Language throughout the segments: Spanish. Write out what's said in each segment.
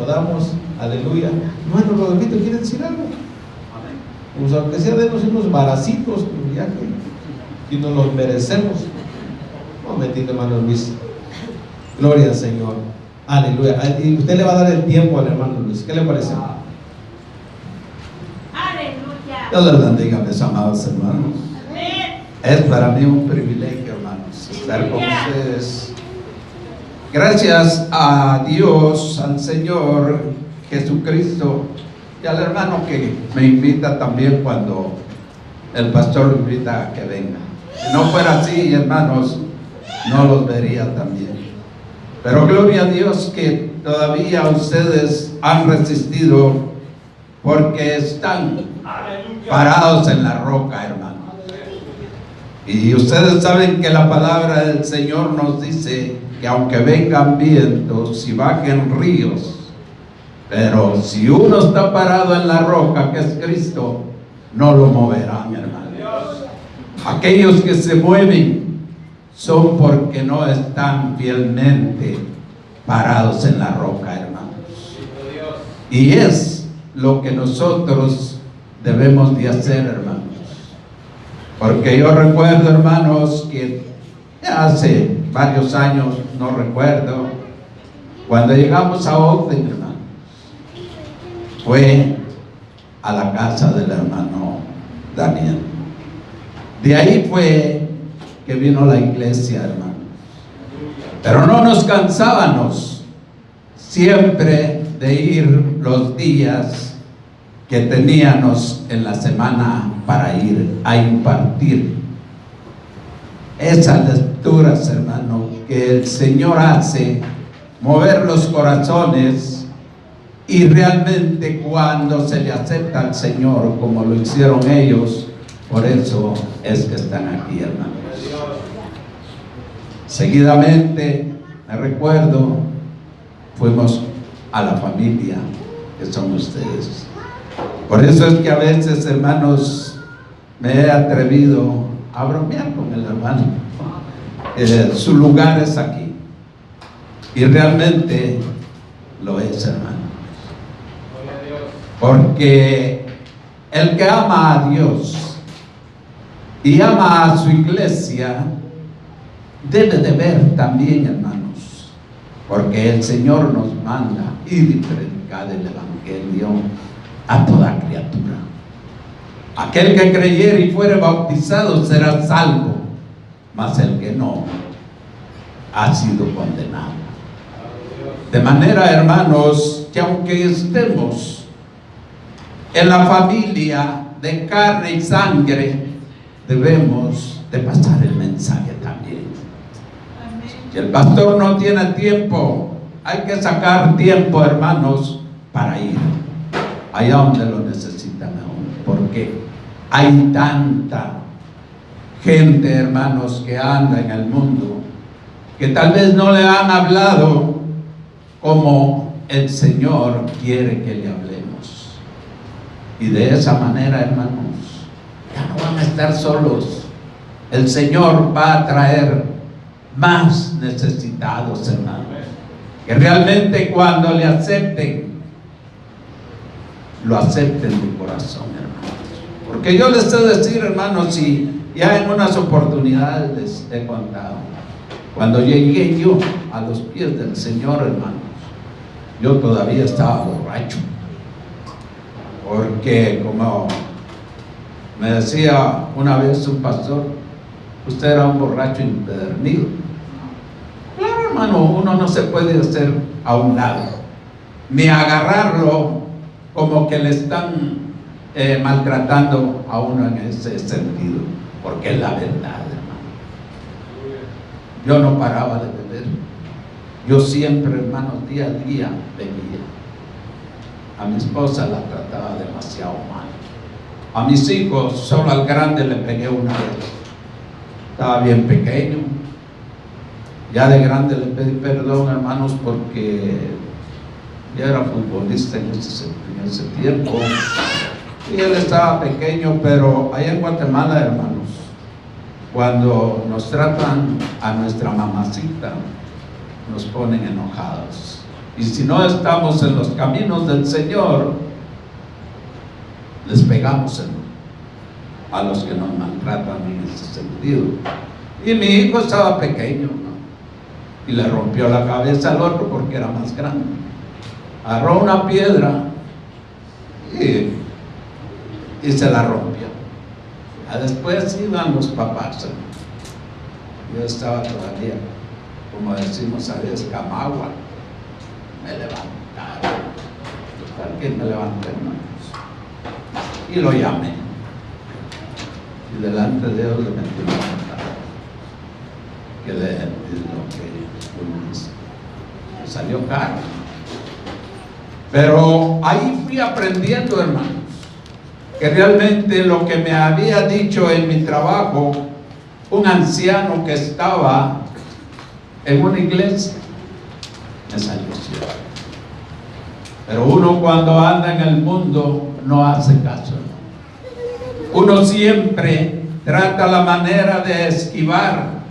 podamos. Aleluya. Hermano Rodolfito, ¿quiere decir algo? Pues aunque sea denos unos baracitos, ya que nos los merecemos. Un momentito, hermano Luis. Gloria al Señor. Aleluya. Y usted le va a dar el tiempo al hermano Luis. ¿Qué le parece? Aleluya. Dios les bendiga, mis amados hermanos. Es para mí un privilegio, hermanos, estar con ustedes. Gracias a Dios, al Señor Jesucristo y al hermano que me invita también cuando el pastor me invita a que venga. Si no fuera así, hermanos, no los vería también. Pero gloria a Dios que todavía ustedes han resistido, porque están parados en la roca, hermano. Y ustedes saben que la palabra del Señor nos dice que aunque vengan vientos y bajen ríos, pero si uno está parado en la roca, que es Cristo, no lo moverán, hermanos. Aquellos que se mueven son porque no están fielmente parados en la roca, hermanos. Y es lo que nosotros debemos de hacer, hermanos. Porque yo recuerdo, hermanos, que hace varios años, no recuerdo, cuando llegamos a Ogden, hermanos, fue a la casa del hermano Daniel. De ahí fue que vino la iglesia, hermanos. Pero no nos cansábamos siempre de ir los días que teníamos en la semana para ir a impartir esas lecturas, hermano, que el Señor hace mover los corazones, y realmente cuando se le acepta al Señor como lo hicieron ellos, por eso es que están aquí, hermanos. Seguidamente, me recuerdo, fuimos a la familia que son ustedes. Por eso es que a veces, hermanos, me he atrevido a bromear con el hermano. Su lugar es aquí. Y realmente lo es, hermano. Porque el que ama a Dios y ama a su iglesia debe de ver también, hermanos, porque el Señor nos manda ir y predicar el evangelio a toda criatura. Aquel que creyere y fuere bautizado será salvo, mas el que no ha sido condenado. De manera, hermanos, que aunque estemos en la familia de carne y sangre, debemos de pasar el mensaje también. Si el pastor no tiene tiempo, hay que sacar tiempo, hermanos, para ir allá donde lo necesitan aún, porque hay tanta gente, hermanos, que anda en el mundo, que tal vez no le han hablado como el Señor quiere que le hablemos. Y de esa manera, hermanos, ya no van a estar solos. El Señor va a traer más necesitados, hermanos, que realmente cuando le acepten, lo acepten de corazón, hermanos. Porque yo les sé decir, hermanos, y ya en unas oportunidades les he contado, cuando llegué yo a los pies del Señor, hermanos, yo todavía estaba borracho, porque como me decía una vez un pastor, usted era un borracho empedernido. Claro, hermano, uno no se puede hacer a un lado, ni agarrarlo como que le están maltratando a uno en ese sentido, porque es la verdad, hermano. Yo no paraba de beber. Yo siempre, hermano, día a día bebía. A mi esposa la trataba demasiado mal. A mis hijos, solo al grande le pegué una vez. Estaba bien pequeño. Ya de grande le pedí perdón, hermanos, porque ya era futbolista en ese tiempo. Y él estaba pequeño, pero allá en Guatemala, hermanos, cuando nos tratan a nuestra mamacita, nos ponen enojados. Y si no estamos en los caminos del Señor, les pegamos a los que nos maltratan en ese sentido. Y mi hijo estaba pequeño, ¿no? Y le rompió la cabeza al otro porque era más grande. Agarró una piedra y se la rompió. Después iban los papás, ¿no? Yo estaba todavía, como decimos a veces, camagua. Me levantaron. Total que me levanté, hermanos. Y lo llamé. Y delante de Dios le metí una patada. Que le salió caro. Pero ahí fui aprendiendo, hermanos, que realmente lo que me había dicho en mi trabajo un anciano que estaba en una iglesia, me salió cierto. Pero uno cuando anda en el mundo no hace caso. Uno siempre trata la manera de esquivar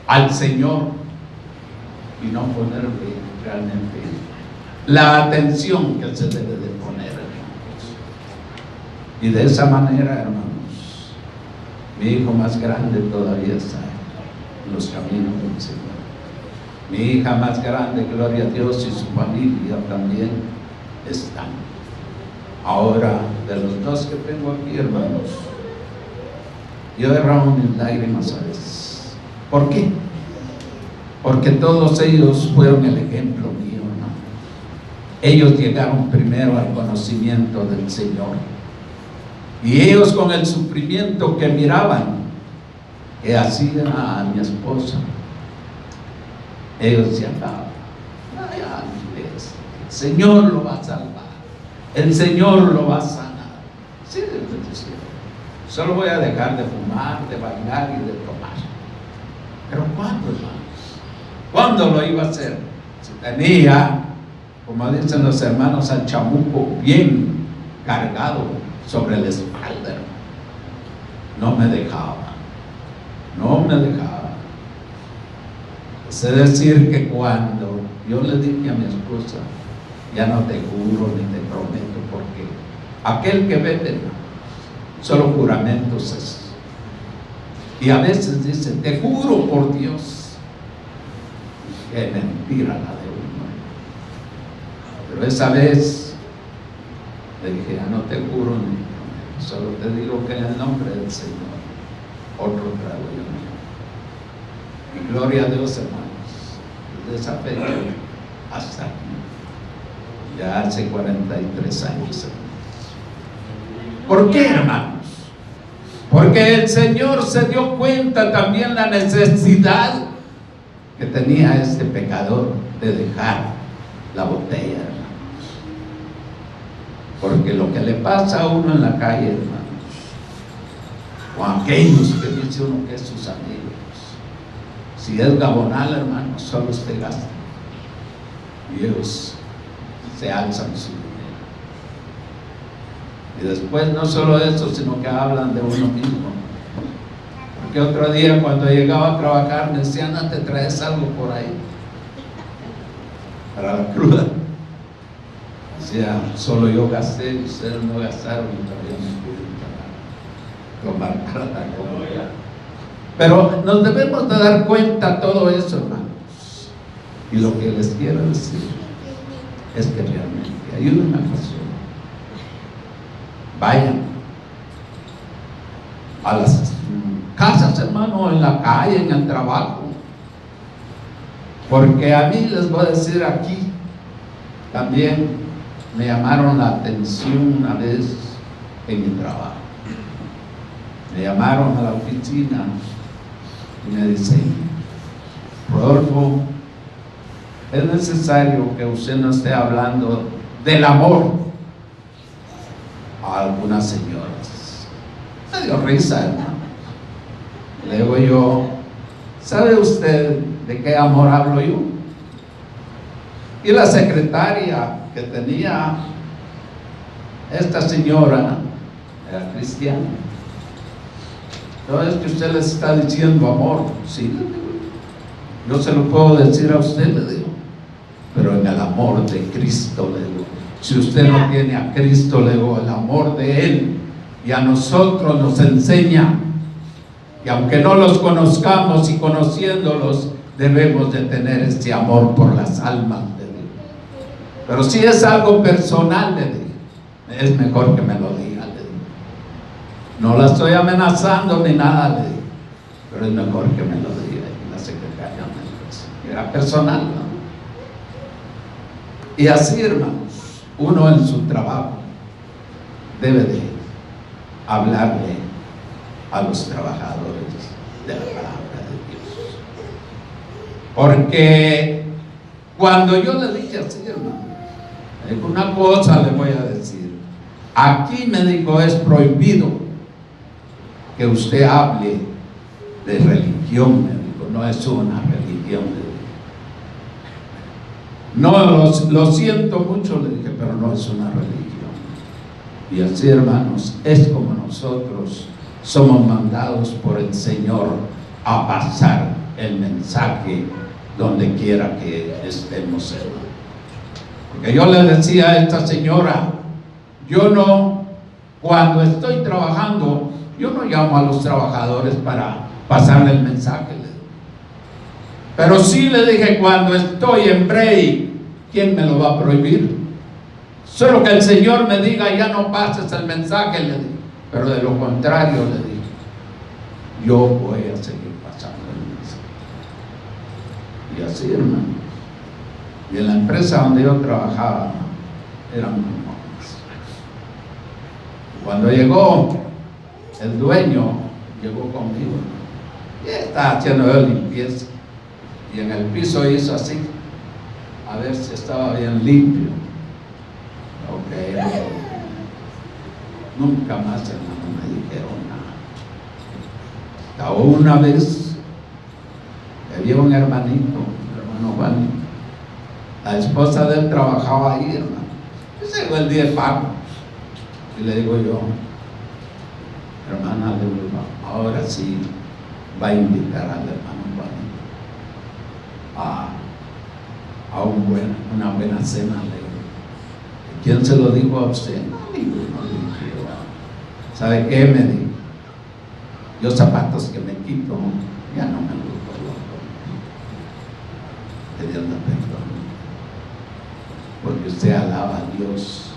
al Señor y no ponerle realmente la atención que se debe de poner, hermanos. Y de esa manera, hermanos, mi hijo más grande todavía está en los caminos del Señor. Mi hija más grande, gloria a Dios, y su familia también están. Ahora, de los dos que tengo aquí, hermanos, yo derramo mis lágrimas a veces. ¿Por qué? Porque todos ellos fueron el ejemplo mío, hermano. Ellos llegaron primero al conocimiento del Señor. Y ellos, con el sufrimiento que miraban que hacía a mi esposa, ellos decían: ay, Andrés, el Señor lo va a salvar, el Señor lo va a sanar. Sí, solo voy a dejar de fumar, de bailar y de tomar. Pero ¿cuándo, hermanos? ¿Cuándo lo iba a hacer? Si tenía, como dicen los hermanos, al chamuco bien cargado sobre la espalda, hermano. No me dejaba. Sé decir que cuando yo le dije a mi esposa: ya no te juro ni te prometo, porque aquel que vete, solo juramentos es. Y a veces dice: te juro por Dios, que mentira la de uno. Pero esa vez le dije: ya no te juro ni te prometo, solo te digo que en el nombre del Señor otro trago yo no. Y gloria a Dios, hermanos, desde esa fecha hasta aquí, ya hace 43 años, hermanos. ¿Por qué, hermanos? Porque el Señor se dio cuenta también la necesidad que tenía este pecador de dejar la botella, hermanos. Porque lo que le pasa a uno en la calle, hermanos, o a aquellos que dice uno que es sus amigos, si es gabonal, hermanos, solo usted gasta y ellos se alzan su dinero. Y después no solo eso, sino que hablan de uno mismo. Porque otro día, cuando llegaba a trabajar, me decían: no te traes algo por ahí para la cruda. Decía: solo yo gasté y ustedes no gastaron y todavía me piden tomar para la comida. Pero nos debemos de dar cuenta de todo eso, hermanos. Y lo que les quiero decir es que realmente ayuden a Jesús. Vayan a las casas, hermano, en la calle, en el trabajo. Porque a mí, les voy a decir, aquí también me llamaron la atención una vez en mi trabajo. Me llamaron a la oficina y me dicen: Rodolfo, es necesario que usted no esté hablando del amor a algunas señoras. Me dio risa, hermano. Le digo yo: ¿sabe usted de qué amor hablo yo? Y la secretaria que tenía esta señora era cristiana. No es que usted les está diciendo amor. Sí, le digo. Yo se lo puedo decir a usted, le digo. pero en el amor de Cristo, le digo. Si usted no tiene a Cristo, le digo, el amor de Él, y a nosotros nos enseña, y aunque no los conozcamos y conociéndolos, debemos de tener este amor por las almas, le digo. Pero si es algo personal, le digo, es mejor que me lo diga, le digo. No la estoy amenazando ni nada, le digo, pero es mejor que me lo diga. Y la secretaria me dice, era personal, ¿no? Y así, hermanos, uno en su trabajo debe de hablarle a los trabajadores de la palabra de Dios. Porque cuando yo le dije así, hermano, me dijo, una cosa le voy a decir. Aquí, me dijo, es prohibido que usted hable de religión, me dijo, no es una religión, le dije. No, lo siento mucho, le dije, pero no es una religión. Y así, hermanos, es como nosotros somos mandados por el Señor a pasar el mensaje donde quiera que estemos, hermanos. Porque yo le decía a esta señora, yo no, cuando estoy trabajando, yo no llamo a los trabajadores para pasarle el mensaje, le digo. Pero sí, le dije, cuando estoy en break, ¿quién me lo va a prohibir? Solo que el Señor me diga, ya no pases el mensaje, le digo. Pero de lo contrario, le digo, yo voy a seguir pasando el mensaje. Y así, hermano. Y en la empresa donde yo trabajaba, eran mormones. Cuando llegó el dueño, llegó conmigo y estaba haciendo yo limpieza, y en el piso hizo así, a ver si estaba bien limpio. Ok, nunca más, hermano, me dijeron nada. Hasta una vez había un hermanito, hermano Juan, la esposa de él trabajaba ahí, hermano. Y llegó el día de pago y le digo yo, hermana, le digo, ahora sí va a invitar al hermano Juan a una buena cena, le digo. ¿Quién se lo dijo a usted? No, ninguno le dijo. ¿Sabe qué? Me dijo, yo zapatos que me quito, ya no me los coloco. Que Dios me perdone. Porque usted alaba a Dios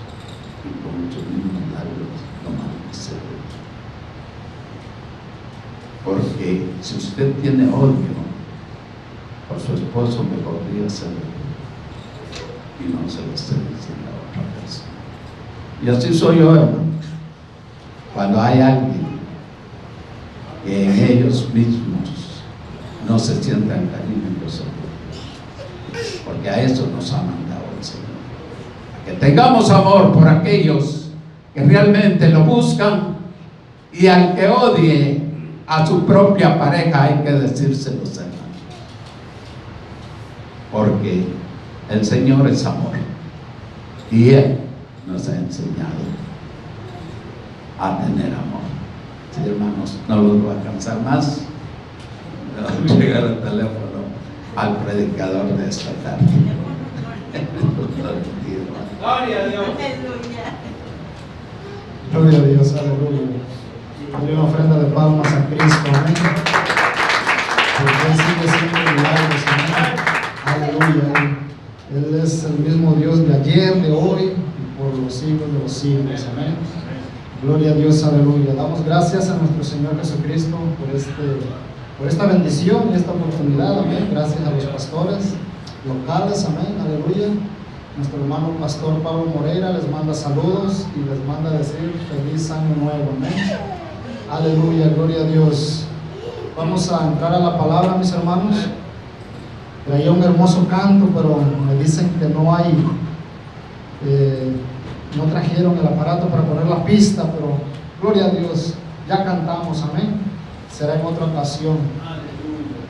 y con sus mismos labios lo maldice. Porque si usted tiene odio por su esposo, mejor dígaselo y no se lo esté diciendo a otra persona. Y así soy yo, hermano. Cuando hay alguien que en ellos mismos no se sientan cariñosos, porque a eso nos ha mandado el Señor, a que tengamos amor por aquellos que realmente lo buscan, y al que odie a su propia pareja hay que decírselo, hermano, porque el Señor es amor y Él nos ha enseñado a tener amor. Sí, hermanos, no los voy a cansar más. Voy a llegar el teléfono al predicador de esta tarde. Gloria a Dios. Gloria a Dios, aleluya. Doy una ofrenda de palmas a Cristo, amén. Porque Él sigue siendo milagros, amén. Aleluya. Él es el mismo Dios de ayer, de hoy y por los siglos de los siglos, amén. Gloria a Dios, aleluya. Damos gracias a nuestro Señor Jesucristo por esta bendición y esta oportunidad, amén. Gracias a los pastores locales, amén, aleluya. Nuestro hermano pastor Pablo Moreira les manda saludos y les manda decir feliz año nuevo, amén. Aleluya, gloria a Dios. Vamos a entrar a la palabra, mis hermanos. Traía un hermoso canto, pero me dicen que no hay, no trajeron el aparato para poner la pista, pero gloria a Dios, ya cantamos, amén. Será en otra ocasión.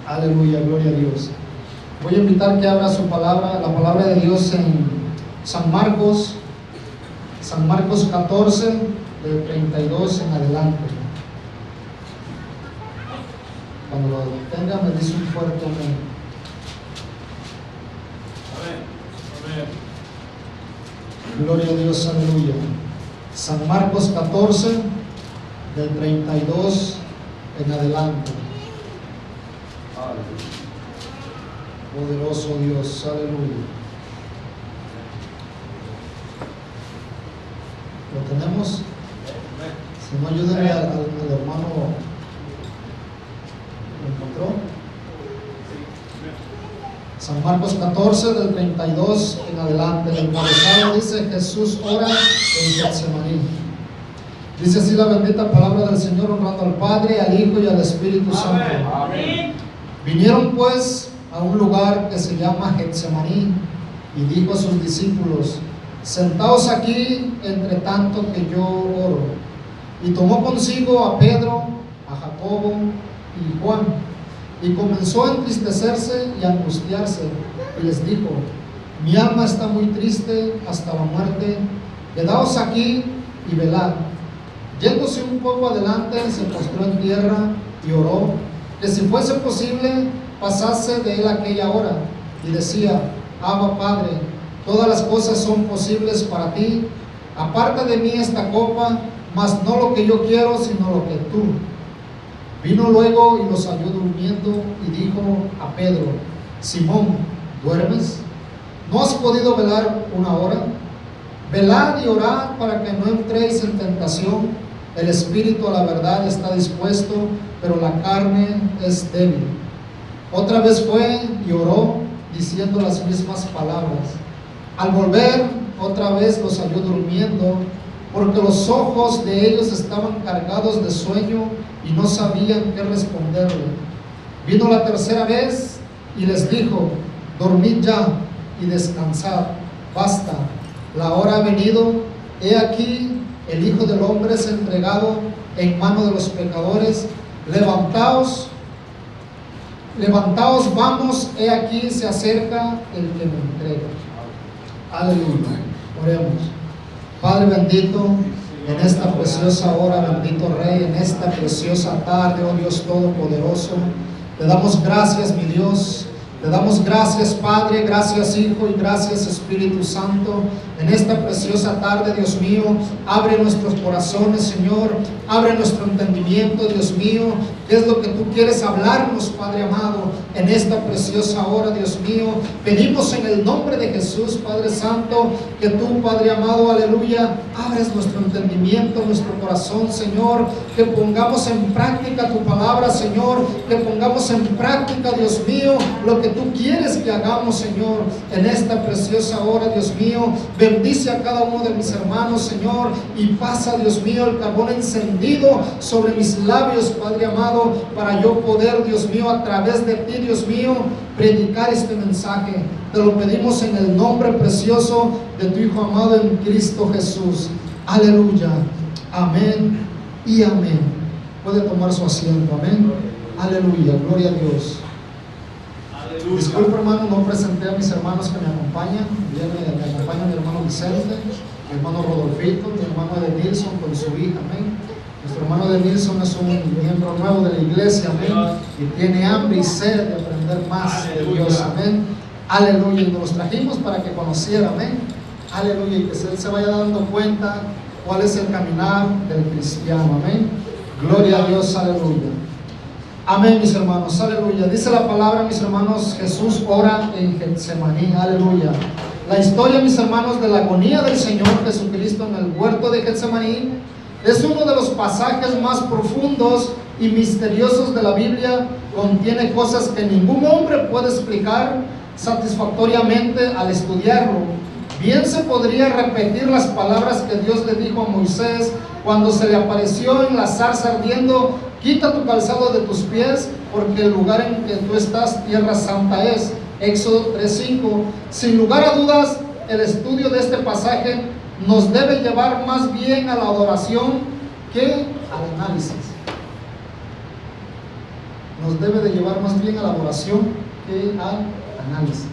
Aleluya, gloria a Dios. Voy a invitar que abra su palabra, la palabra de Dios en San Marcos 14, del 32 en adelante. Cuando lo tenga me dice un fuerte amén. Gloria a Dios, aleluya. San Marcos 14, del 32 en adelante. Poderoso Dios, aleluya. ¿Lo tenemos? Si no, ayúdenme al hermano. ¿Lo encontró? San Marcos 14, del 32 en adelante. El encabezado dice: Jesús ora en Getsemaní. Dice así la bendita palabra del Señor, honrando al Padre, al Hijo y al Espíritu Santo. Amén. Vinieron pues a un lugar que se llama Getsemaní, y dijo a sus discípulos: sentaos aquí entre tanto que yo oro. Y tomó consigo a Pedro, a Jacobo y Juan, y comenzó a entristecerse y a angustiarse, y les dijo: mi alma está muy triste hasta la muerte, quedaos aquí y velad. Yéndose un poco adelante, se postró en tierra y oró, que si fuese posible pasase de él aquella hora, y decía: Abba, Padre, todas las cosas son posibles para ti, aparta de mí esta copa, mas no lo que yo quiero, sino lo que tú. Vino luego y los halló durmiendo, y dijo a Pedro: Simón, ¿duermes? ¿No has podido velar una hora? Velad y orad para que no entréis en tentación. El espíritu a la verdad está dispuesto, pero la carne es débil. Otra vez fue y oró, diciendo las mismas palabras. Al volver, otra vez los halló durmiendo, porque los ojos de ellos estaban cargados de sueño y no sabían qué responderle. Vino la tercera vez y les dijo: dormid ya y descansad, basta, la hora ha venido, he aquí el Hijo del Hombre es entregado en mano de los pecadores, levantaos, vamos, he aquí se acerca el que me entrega. Aleluya. Oremos. Padre bendito, en esta preciosa hora, bendito Rey, en esta preciosa tarde, oh Dios Todopoderoso, te damos gracias, mi Dios. Te damos gracias, Padre, gracias, Hijo, y gracias, Espíritu Santo. En esta preciosa tarde, Dios mío, abre nuestros corazones, Señor. Abre nuestro entendimiento, Dios mío. ¿Qué es lo que tú quieres hablarnos, Padre amado? En esta preciosa hora, Dios mío, pedimos en el nombre de Jesús, Padre Santo, que tú, Padre amado, aleluya, abres nuestro entendimiento, nuestro corazón, Señor. Que pongamos en práctica tu palabra, Señor. Que pongamos en práctica, Dios mío, lo que tú quieres que hagamos, Señor, en esta preciosa hora, Dios mío. Bendice a cada uno de mis hermanos, Señor, y pasa, Dios mío, el carbón encendido sobre mis labios, Padre amado, para yo poder, Dios mío, a través de ti, Dios mío, predicar este mensaje. Te lo pedimos en el nombre precioso de tu Hijo amado en Cristo Jesús. Aleluya. Amén y amén. Puede tomar su asiento. Amén. Aleluya. Gloria a Dios. Disculpe, hermano, no presenté a mis hermanos que me acompañan. Me acompaña mi hermano Vicente, mi hermano Rodolfito, mi hermano Edenilson con su hija, amén. Nuestro hermano Edenilson es un miembro nuevo de la iglesia, amén, y tiene hambre y sed de aprender más de Dios, amén. Aleluya, y nos los trajimos para que conociera, amén. Aleluya, y que él se vaya dando cuenta cuál es el caminar del cristiano, amén. Gloria a Dios, aleluya. Amén, mis hermanos, aleluya. Dice la palabra, mis hermanos, Jesús ora en Getsemaní, aleluya. La historia, mis hermanos, de la agonía del Señor Jesucristo en el huerto de Getsemaní es uno de los pasajes más profundos y misteriosos de la Biblia. Contiene cosas que ningún hombre puede explicar satisfactoriamente al estudiarlo. Bien se podría repetir las palabras que Dios le dijo a Moisés cuando se le apareció en la zarza ardiendo: quita tu calzado de tus pies, porque el lugar en que tú estás, tierra santa es. Éxodo 3:5. Sin lugar a dudas, el estudio de este pasaje nos debe llevar más bien a la adoración que al análisis. Nos debe de llevar más bien a la adoración que al análisis.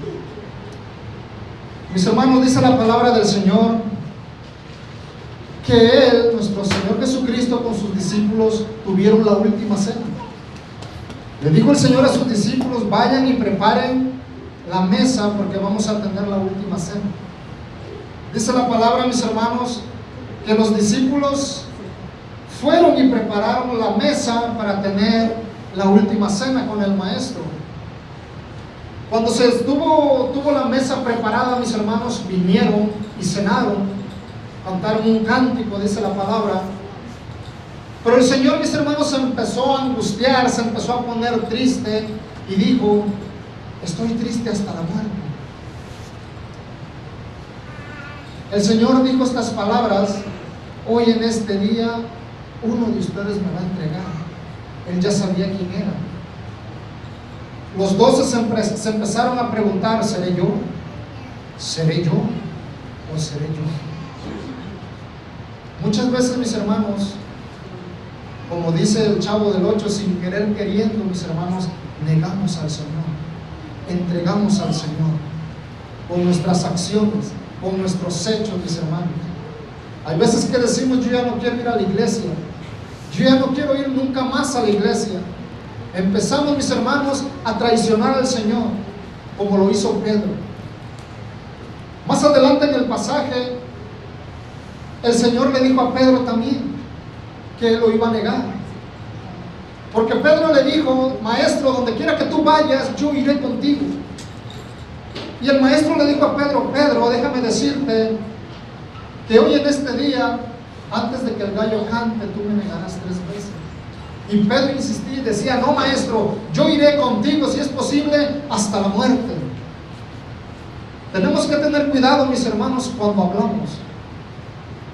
Mis hermanos, dice la palabra del Señor que Él, nuestro Señor Jesucristo, con sus discípulos tuvieron la última cena. Le dijo el Señor a sus discípulos: vayan y preparen la mesa porque vamos a tener la última cena. Dice la palabra, mis hermanos, que los discípulos fueron y prepararon la mesa para tener la última cena con el maestro. Cuando tuvo la mesa preparada, mis hermanos, vinieron y cenaron, cantaron un cántico, dice la palabra. Pero el Señor, mis hermanos, se empezó a angustiar, se empezó a poner triste y dijo: estoy triste hasta la muerte. El Señor dijo estas palabras: hoy en este día uno de ustedes me va a entregar. Él ya sabía quién era. Los 12 se empezaron a preguntar: ¿seré yo? ¿Seré yo? ¿O seré yo? Muchas veces, mis hermanos, como dice el Chavo del 8, sin querer queriendo, mis hermanos, negamos al Señor, entregamos al Señor con nuestras acciones, con nuestros hechos, mis hermanos. Hay veces que decimos: yo ya no quiero ir a la iglesia, yo ya no quiero ir nunca más a la iglesia. Empezamos, mis hermanos, a traicionar al Señor, como lo hizo Pedro. Más adelante en el pasaje, el Señor le dijo a Pedro también que él lo iba a negar, porque Pedro le dijo: maestro, donde quiera que tú vayas, yo iré contigo. Y el maestro le dijo a Pedro: Pedro, déjame decirte que hoy en este día, antes de que el gallo cante, tú me negarás 3 veces. Y Pedro insistía y decía: no, maestro, yo iré contigo, si es posible, hasta la muerte. Tenemos que tener cuidado, mis hermanos, cuando hablamos,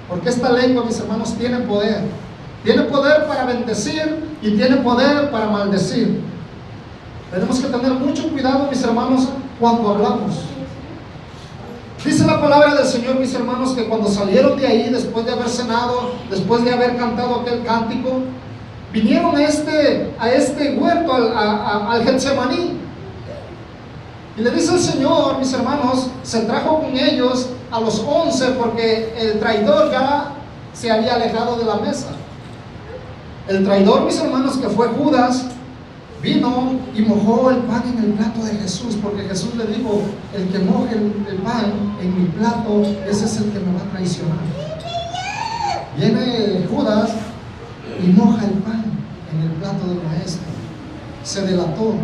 porque esta lengua, mis hermanos, tiene poder. Tiene poder para bendecir y tiene poder para maldecir. Tenemos que tener mucho cuidado, mis hermanos, cuando hablamos. Dice la palabra del Señor, mis hermanos, que cuando salieron de ahí, después de haber cenado, después de haber cantado aquel cántico, vinieron a este huerto, al Getsemaní. Y le dice el Señor, mis hermanos, se trajo con ellos a los 11, porque el traidor ya se había alejado de la mesa. El traidor, mis hermanos, que fue Judas, vino y mojó el pan en el plato de Jesús, porque Jesús le dijo: el que moje el pan en mi plato, ese es el que me va a traicionar. Viene Judas y moja el pan en el plato del maestro. Se delató,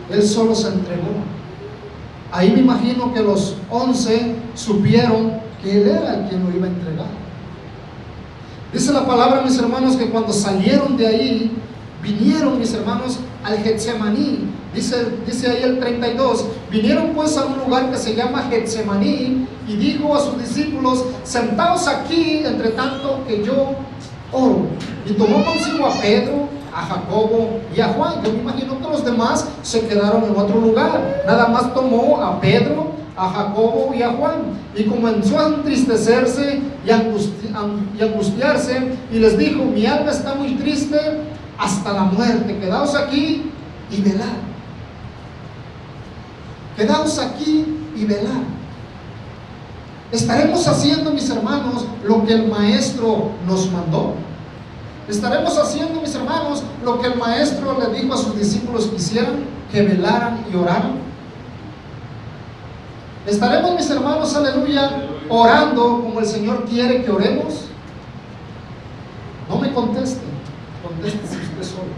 él solo se entregó. Ahí me imagino que los 11 supieron que él era el quien lo iba a entregar. Dice la palabra, mis hermanos, que cuando salieron de ahí, vinieron, mis hermanos, al Getsemaní. Dice ahí el 32: vinieron pues a un lugar que se llama Getsemaní, y dijo a sus discípulos: sentaos aquí, entre tanto que yo oro. Y tomó consigo a Pedro, a Jacobo y a Juan. Yo me imagino que los demás se quedaron en otro lugar. Nada más tomó a Pedro, a Jacobo y a Juan, y comenzó a entristecerse y angustiarse, y les dijo: mi alma está muy triste hasta la muerte, quedaos aquí y velad. Quedaos aquí y velad. ¿Estaremos haciendo, mis hermanos, lo que el maestro nos mandó? ¿Estaremos haciendo, mis hermanos, lo que el maestro le dijo a sus discípulos que hicieran, que velaran y oraran? ¿Estaremos, mis hermanos, aleluya, orando como el Señor quiere que oremos? No me conteste, contéstese usted solo.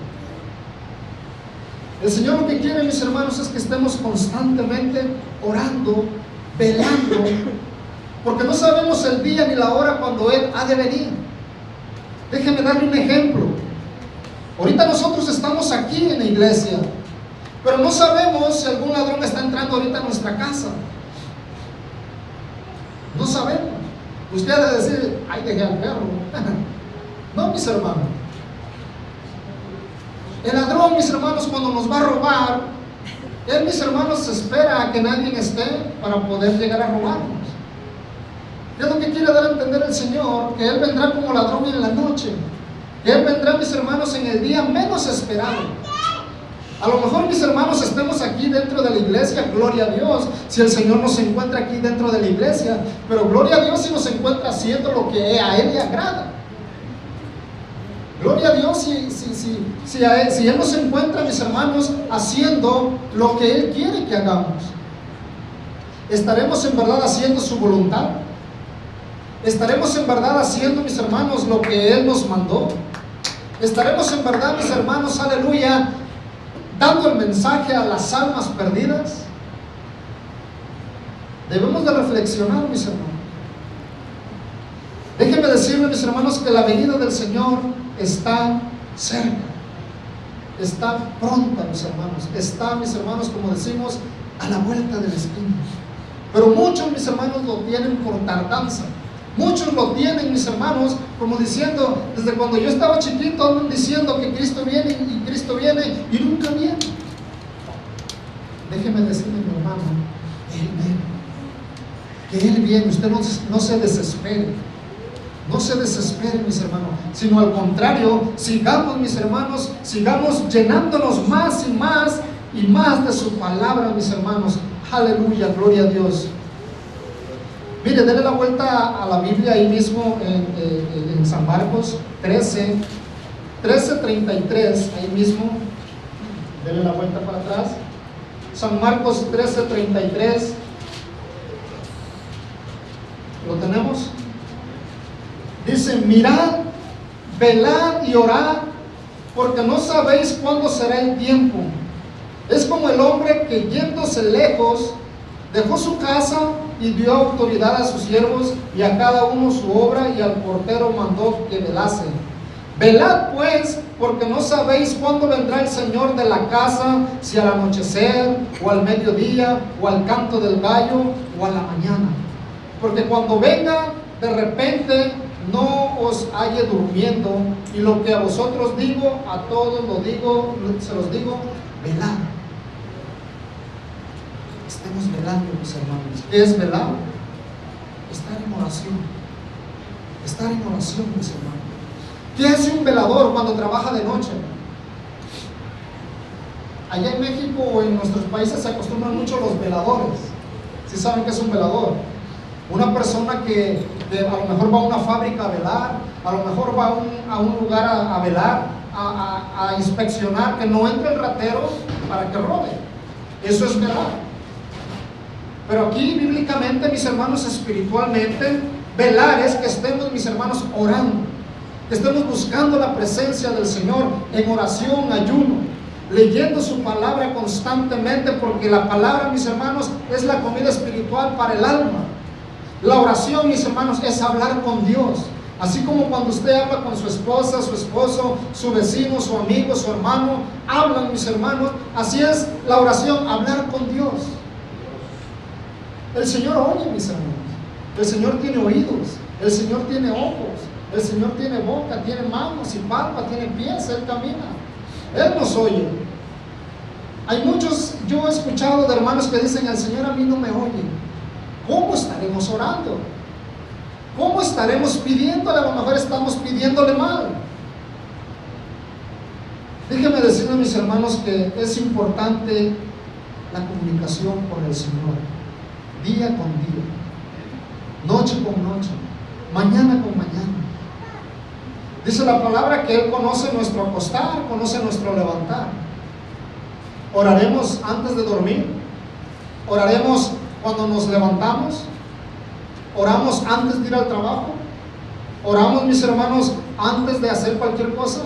El Señor lo que quiere, mis hermanos, es que estemos constantemente orando, velando, porque no sabemos el día ni la hora cuando Él ha de venir. Déjeme darle un ejemplo. Ahorita nosotros estamos aquí en la iglesia, pero no sabemos si algún ladrón está entrando ahorita a nuestra casa. No sabemos. Usted ha de decir: ay, dejé al perro. No, mis hermanos. El ladrón, mis hermanos, cuando nos va a robar, él, mis hermanos, espera a que nadie esté para poder llegar a robarnos. ¿Qué es lo que quiere dar a entender el Señor? Que Él vendrá como ladrón en la noche. Que Él vendrá, mis hermanos, en el día menos esperado. A lo mejor, mis hermanos, estemos aquí dentro de la iglesia, gloria a Dios, si el Señor nos encuentra aquí dentro de la iglesia, pero gloria a Dios si nos encuentra haciendo lo que a Él le agrada. Gloria a Dios si Él nos encuentra, mis hermanos, haciendo lo que Él quiere que hagamos. ¿Estaremos en verdad haciendo su voluntad? ¿Estaremos en verdad haciendo, mis hermanos, lo que Él nos mandó? ¿Estaremos en verdad, mis hermanos, aleluya, dando el mensaje a las almas perdidas? Debemos de reflexionar, mis hermanos. Déjenme decirles, mis hermanos, que la venida del Señor está cerca, está pronta, mis hermanos. Está, mis hermanos, como decimos, a la vuelta de la esquina. Pero muchos, mis hermanos, lo tienen por tardanza. Muchos lo tienen, mis hermanos, como diciendo, desde cuando yo estaba chiquito andan diciendo que Cristo viene y Cristo viene y nunca viene. Déjeme decirle, mi hermano, Él viene. Que Él viene. Usted no se desespere. No se desesperen, mis hermanos, sino al contrario, sigamos, mis hermanos, sigamos llenándonos más y más de su palabra, mis hermanos. Aleluya, gloria a Dios. Mire, denle la vuelta a la Biblia ahí mismo en San Marcos 13:33, ahí mismo. Denle la vuelta para atrás. San Marcos 13:33. ¿Lo tenemos? Dice: mirad, velad y orad, porque no sabéis cuándo será el tiempo. Es como el hombre que, yéndose lejos, dejó su casa y dio autoridad a sus siervos y a cada uno su obra, y al portero mandó que velase. Velad pues, porque no sabéis cuándo vendrá el Señor de la casa, si al anochecer, o al mediodía, o al canto del gallo, o a la mañana. Porque cuando venga de repente, no os halle durmiendo. Y lo que a vosotros digo, a todos lo digo, se los digo: velad. Estemos velando, mis hermanos. ¿Qué es velar? Estar en oración. Estar en oración, mis hermanos. ¿Qué hace un velador cuando trabaja de noche? Allá en México o en nuestros países se acostumbran mucho los veladores. ¿Sí saben qué es un velador? Una persona que a lo mejor va a una fábrica a velar, a lo mejor va a un lugar a velar, a inspeccionar que no entre el ratero para que robe. Eso es velar. Pero aquí bíblicamente, mis hermanos, espiritualmente, velar es que estemos, mis hermanos, orando, que estemos buscando la presencia del Señor en oración, ayuno, leyendo su palabra constantemente, porque la palabra, mis hermanos, es la comida espiritual para el alma. La oración, mis hermanos, es hablar con Dios. Así como cuando usted habla con su esposa, su esposo, su vecino, su amigo, su hermano, hablan, mis hermanos, así es la oración, hablar con Dios. El Señor oye, mis hermanos. El Señor tiene oídos, el Señor tiene ojos, el Señor tiene boca, tiene manos y palpas, tiene pies, Él camina. Él nos oye. Hay muchos, yo he escuchado de hermanos que dicen: el Señor a mí no me oye. ¿Cómo estaremos orando? ¿Cómo estaremos pidiéndole? A lo mejor estamos pidiéndole mal. Déjenme decirle, mis hermanos, que es importante la comunicación con el Señor, día con día, noche con noche, mañana con mañana. Dice la palabra que Él conoce nuestro acostar, conoce nuestro levantar. Oraremos antes de dormir, oraremos cuando nos levantamos, oramos antes de ir al trabajo, oramos, mis hermanos, antes de hacer cualquier cosa.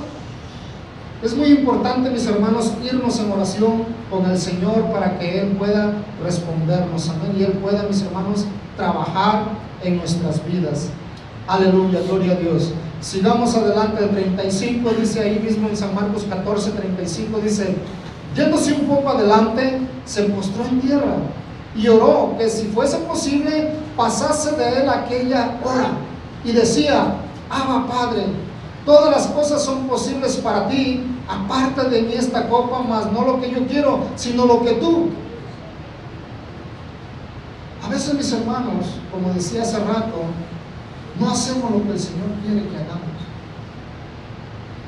Es muy importante, mis hermanos, irnos en oración con el Señor para que Él pueda respondernos, amén, y Él pueda, mis hermanos, trabajar en nuestras vidas. Aleluya, gloria a Dios. Sigamos adelante. El 35 dice ahí mismo en San Marcos 14:35, dice: yéndose un poco adelante, se postró en tierra y oró que si fuese posible pasase de él aquella hora, y decía: Abba, Padre, todas las cosas son posibles para ti, aparta de mí esta copa, mas no lo que yo quiero, sino lo que tú. A veces, mis hermanos, como decía hace rato, no hacemos lo que el Señor quiere que hagamos.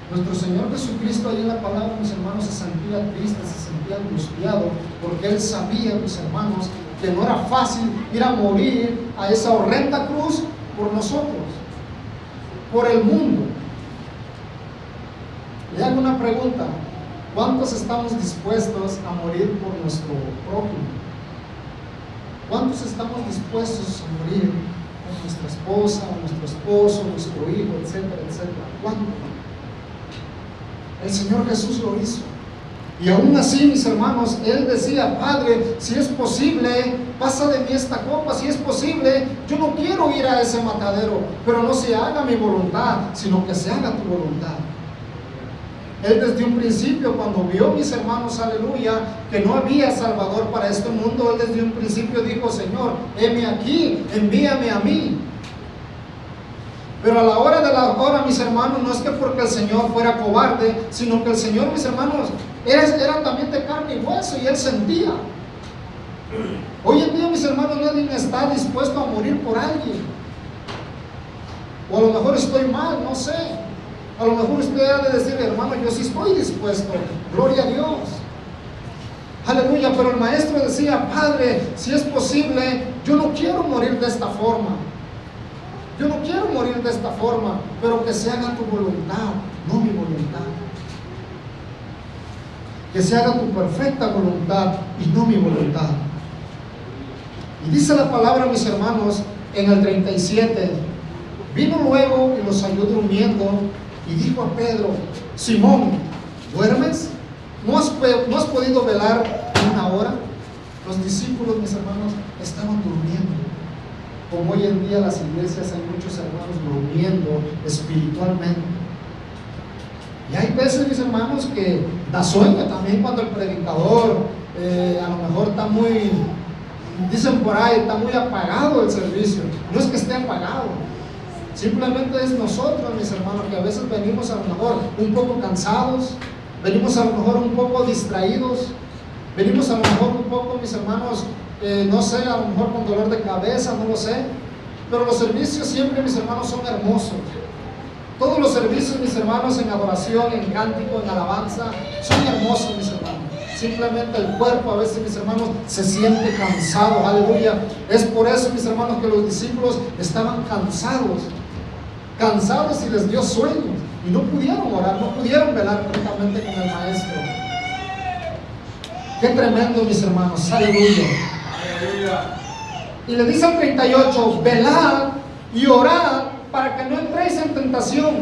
Nuestro Señor Jesucristo, allí en la palabra, mis hermanos, se sentía triste, se sentía angustiado, porque Él sabía, mis hermanos, que no era fácil ir a morir a esa horrenda cruz por nosotros, por el mundo. Le hago una pregunta: ¿cuántos estamos dispuestos a morir por nuestro prójimo? ¿Cuántos estamos dispuestos a morir con nuestra esposa, o nuestro esposo, nuestro hijo, etcétera, etcétera. ¿Cuándo? El Señor Jesús lo hizo. Y aún así, mis hermanos, Él decía: Padre, si es posible, pasa de mí esta copa. Si es posible, yo no quiero ir a ese matadero, pero no se haga mi voluntad, sino que se haga tu voluntad. Él desde un principio, cuando vio, mis hermanos, aleluya, que no había Salvador para este mundo, Él desde un principio dijo: Señor, heme aquí, envíame a mí. Pero a la hora de la hora, mis hermanos, no es que porque el Señor fuera cobarde, sino que el Señor, mis hermanos, era también de carne y hueso, y Él sentía. Hoy en día, mis hermanos, nadie está dispuesto a morir por alguien. O a lo mejor estoy mal, no sé. A lo mejor usted ha de decir: hermano, yo sí estoy dispuesto, gloria a Dios, aleluya. Pero el maestro decía: Padre, si es posible, yo no quiero morir de esta forma. Yo no quiero morir de esta forma, pero que se haga tu voluntad, no mi voluntad. Que se haga tu perfecta voluntad y no mi voluntad. Y dice la palabra, mis hermanos, en el 37, vino luego y los halló durmiendo, y dijo a Pedro: Simón, ¿duermes? ¿No has podido velar una hora? Los discípulos, mis hermanos, estaban durmiendo. Como hoy en día las iglesias hay muchos hermanos durmiendo espiritualmente. Y hay veces, mis hermanos, que da sueño también cuando el predicador a lo mejor está muy, dicen por ahí, está muy apagado el servicio. No es que esté apagado, simplemente es nosotros, mis hermanos, que a veces venimos a lo mejor un poco cansados, venimos a lo mejor un poco distraídos, venimos a lo mejor un poco, mis hermanos, no sé, a lo mejor con dolor de cabeza, no lo sé. Pero los servicios siempre, mis hermanos, son hermosos. Todos los servicios, mis hermanos, en adoración, en cántico, en alabanza, son hermosos, mis hermanos. Simplemente el cuerpo a veces, mis hermanos, se siente cansado, aleluya. Es por eso, mis hermanos, que los discípulos estaban cansados y les dio sueño, y no pudieron orar, no pudieron velar juntamente con el maestro. Qué tremendo, mis hermanos, aleluya. Y le dice al 38: velad y orad para que no entréis en tentación.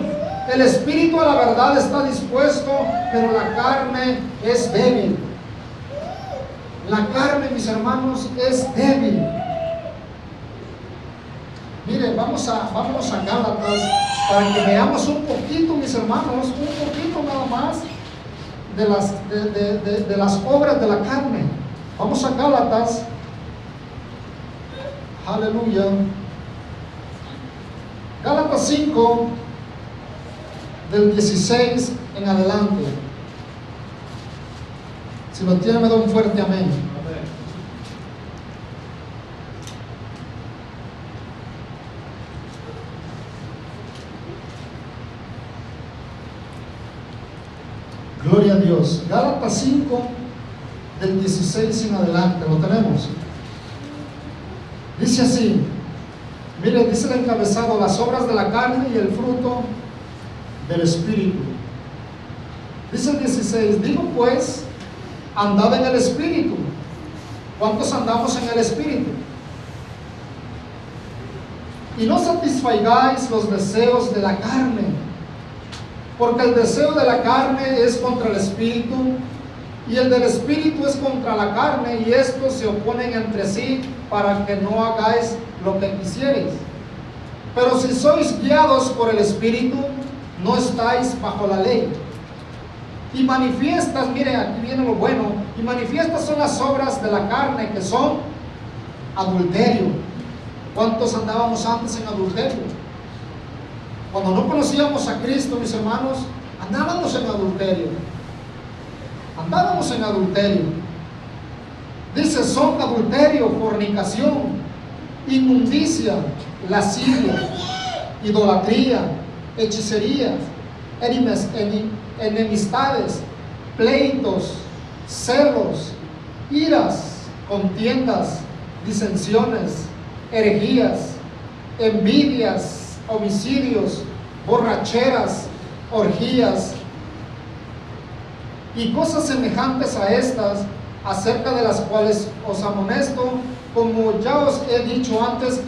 El espíritu a la verdad está dispuesto, pero la carne es débil. La carne, mis hermanos, es débil. Mire, vámonos a Gálatas para que veamos un poquito, mis hermanos, un poquito nada más de las obras de la carne. Vamos a Gálatas, aleluya. Gálatas 5, del 16 en adelante. Si lo tiene, me da un fuerte amén. Gloria a Dios. Gálatas 5, del 16 en adelante. ¿Lo tenemos? Dice así. Mire, dice el encabezado: las obras de la carne y el fruto del Espíritu. Dice el 16: digo pues, andad en el Espíritu. ¿Cuántos andamos en el Espíritu? Y no satisfagáis los deseos de la carne, porque el deseo de la carne es contra el Espíritu, y el del Espíritu es contra la carne, y estos se oponen entre sí, para que no hagáis lo que quisierais. Pero si sois guiados por el Espíritu, no estáis bajo la ley. Y manifiestas, mire, aquí viene lo bueno, y manifiestas son las obras de la carne, que son adulterio. ¿Cuántos andábamos antes en adulterio? Cuando no conocíamos a Cristo, mis hermanos, andábamos en adulterio. Andábamos en adulterio. Dice: son adulterio, fornicación, inmundicia, lascivia, idolatría, hechicerías, enemistades, pleitos, celos, iras, contiendas, disensiones, herejías, envidias, homicidios, borracheras, orgías y cosas semejantes a estas, acerca de las cuales os amonesto, como ya os he dicho antes,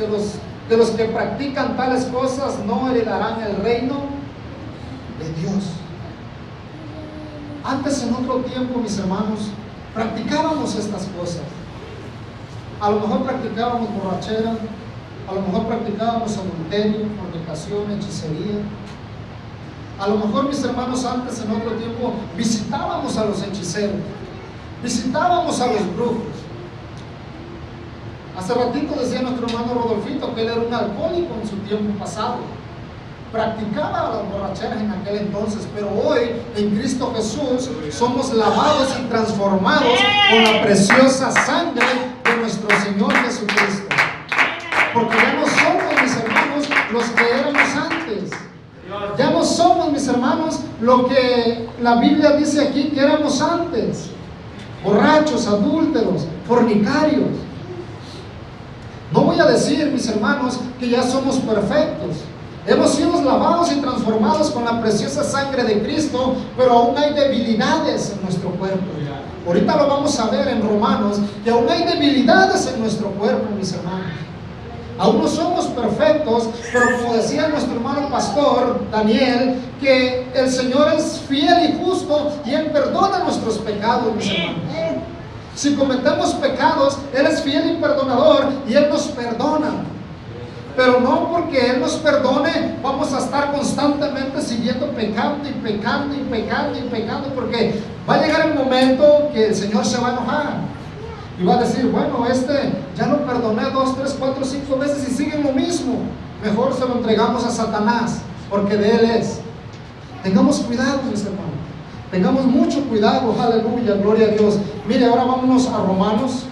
que los que practican tales cosas no heredarán el reino de Dios. Antes, en otro tiempo, mis hermanos, practicábamos estas cosas. A lo mejor practicábamos borrachera, a lo mejor practicábamos adulterio, fornicación, hechicería. A lo mejor, mis hermanos, antes, en otro tiempo, visitábamos a los hechiceros, visitábamos a los brujos. Hace ratito decía nuestro hermano Rodolfito que él era un alcohólico en su tiempo pasado. Practicaba las borracheras en aquel entonces, pero hoy en Cristo Jesús somos lavados y transformados con la preciosa sangre de nuestro Señor Jesucristo. Porque ya no somos, mis hermanos, los que éramos antes. Ya no somos, mis hermanos, lo que la Biblia dice aquí que éramos antes: borrachos, adúlteros, fornicarios. No voy a decir, mis hermanos, que ya somos perfectos. Hemos sido lavados y transformados con la preciosa sangre de Cristo, pero aún hay debilidades en nuestro cuerpo. Ahorita lo vamos a ver en Romanos, que aún hay debilidades en nuestro cuerpo, mis hermanos. Aún no somos perfectos, pero como decía nuestro hermano pastor Daniel, que el Señor es fiel y justo y Él perdona nuestros pecados, mis hermanos. Si cometemos pecados, Él es fiel y perdonador y Él nos perdona. Pero no porque Él nos perdone vamos a estar constantemente siguiendo pecando y pecando y pecando y pecando, porque va a llegar el momento que el Señor se va a enojar y va a decir: bueno, ya lo perdoné 2, 3, 4, 5 veces y siguen lo mismo. Mejor se lo entregamos a Satanás, porque de Él es. Tengamos cuidado, mis hermanos. Tengamos mucho cuidado, aleluya, gloria a Dios. Mire, ahora vámonos a Romanos.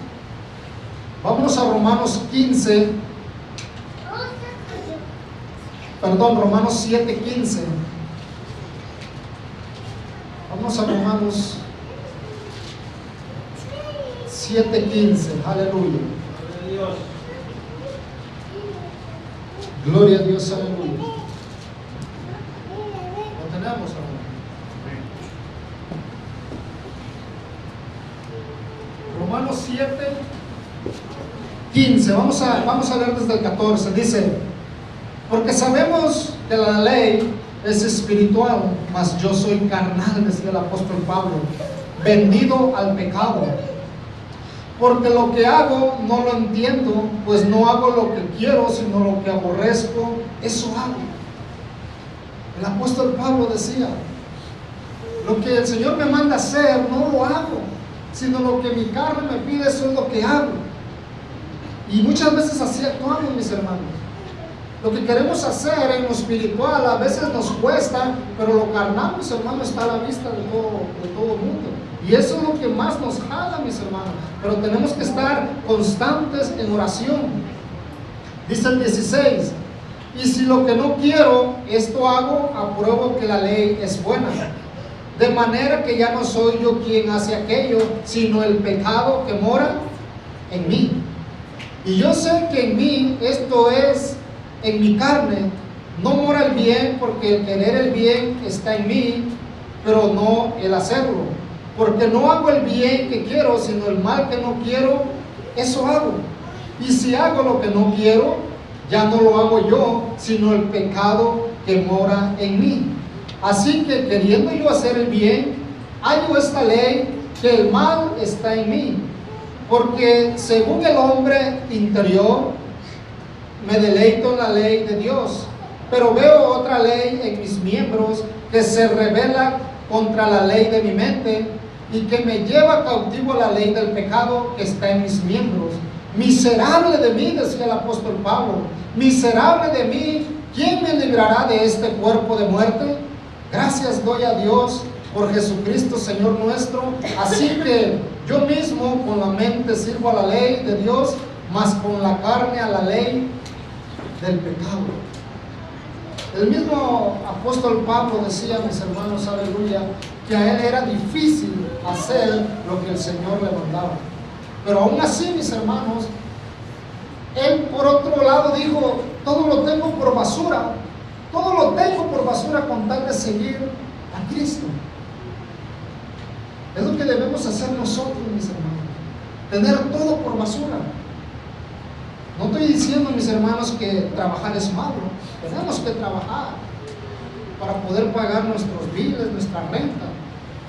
Vámonos a Romanos 15. Perdón, Romanos 7:15. Vamos a Romanos 7:15. Aleluya. Gloria a Dios, aleluya. Lo tenemos, hermano. Romanos 7:15. Vamos a leer desde el 14. Dice: porque sabemos que la ley es espiritual, mas yo soy carnal, decía el apóstol Pablo, vendido al pecado. Porque lo que hago no lo entiendo, pues no hago lo que quiero, sino lo que aborrezco, eso hago. El apóstol Pablo decía: lo que el Señor me manda hacer, no lo hago, sino lo que mi carne me pide, eso es lo que hago. Y muchas veces así actuamos, mis hermanos. Lo que queremos hacer en lo espiritual a veces nos cuesta, pero lo carnal, mis hermanos, está a la vista de todo el mundo. Y eso es lo que más nos jala, mis hermanos. Pero tenemos que estar constantes en oración. Dice el 16: y si lo que no quiero, esto hago, apruebo que la ley es buena. De manera que ya no soy yo quien hace aquello, sino el pecado que mora en mí. Y yo sé que en mí, esto es, en mi carne, no mora el bien, porque el querer el bien está en mí, pero no el hacerlo. Porque no hago el bien que quiero, sino el mal que no quiero, eso hago. Y si hago lo que no quiero, ya no lo hago yo, sino el pecado que mora en mí. Así que queriendo yo hacer el bien, hallo esta ley, que el mal está en mí. Porque según el hombre interior, me deleito en la ley de Dios, pero veo otra ley en mis miembros que se rebela contra la ley de mi mente y que me lleva cautivo a la ley del pecado que está en mis miembros. Miserable de mí, decía el apóstol Pablo, miserable de mí, ¿quién me librará de este cuerpo de muerte? Gracias doy a Dios por Jesucristo Señor nuestro. Así que yo mismo con la mente sirvo a la ley de Dios, mas con la carne a la ley del pecado. El mismo apóstol Pablo decía, mis hermanos, aleluya, que a él era difícil hacer lo que el Señor le mandaba. Pero aún así, mis hermanos, él por otro lado dijo: todo lo tengo por basura, todo lo tengo por basura con tal de seguir a Cristo. Es lo que debemos hacer nosotros, mis hermanos, tener todo por basura. No estoy diciendo, mis hermanos, que trabajar es malo. Tenemos que trabajar para poder pagar nuestros biles, nuestra renta.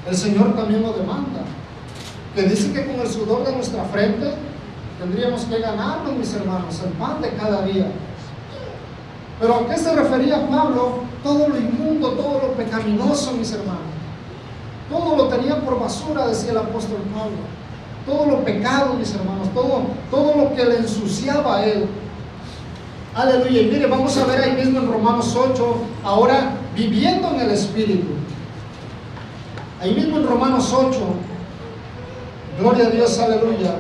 El Señor también lo demanda, que dice que con el sudor de nuestra frente tendríamos que ganarnos, mis hermanos, el pan de cada día. Pero ¿a qué se refería Pablo? Todo lo inmundo, todo lo pecaminoso, mis hermanos. Todo lo tenía por basura, decía el apóstol Pablo. Todo lo pecado, mis hermanos, todo lo que le ensuciaba a él. Aleluya. Y mire, vamos a ver ahí mismo en Romanos 8, ahora viviendo en el Espíritu. Ahí mismo en Romanos 8, gloria a Dios, aleluya.